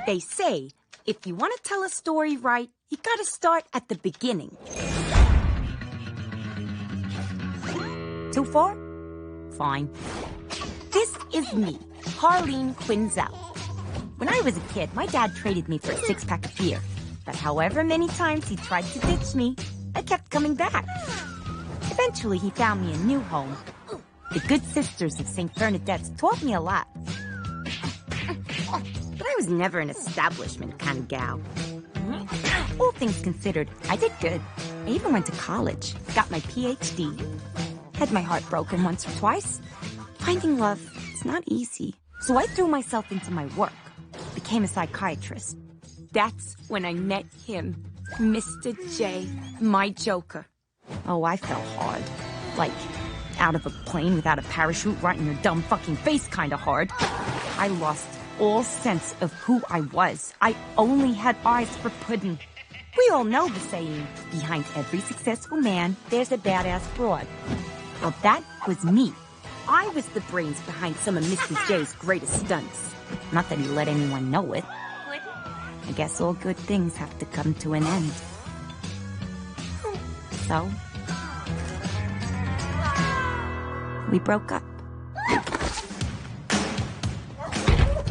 They say, if you want to tell a story right, you gotta start at the beginning. Too far? Fine. This is me, Harley Quinn. When I was a kid, my dad traded me for a six-pack of beer. But however many times he tried to ditch me, I kept coming back. Eventually, he found me a new home. The Good Sisters of St. Bernadette's taught me a lot. But I was never an establishment kind of gal. All things considered, I did good. I even went to college, got my PhD. Had my heart broken once or twice. Finding love is not easy. So I threw myself into my work. Became a psychiatrist. That's when I met him, Mr. J, my Joker. Oh, I fell hard. Like, out of a plane without a parachute right in your dumb fucking face kinda hard. I lost all sense of who I was. I only had eyes for pudding. We all know the saying, behind every successful man, there's a badass broad. Well, that was me. I was the brains behind some of Mr. J's greatest stunts. Not that he let anyone know it. I guess all good things have to come to an end. So, we broke up.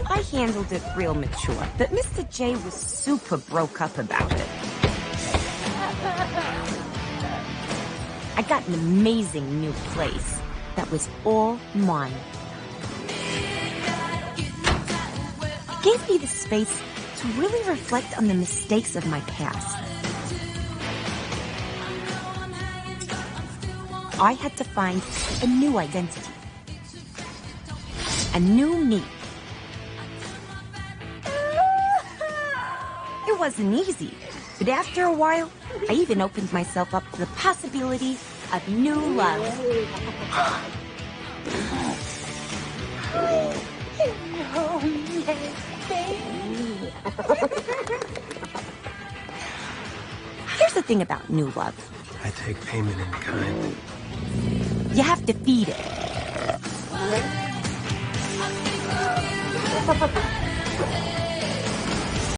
I handled it real mature, but Mr. J was super broke up about it. I got an amazing new place that was all mine. It gave me the space to really reflect on the mistakes of my past. I had to find a new identity. A new me. It wasn't easy, but after a while, I even opened myself up to the possibility of new love. Here's the thing about new love. I take payment in kind. You have to feed it.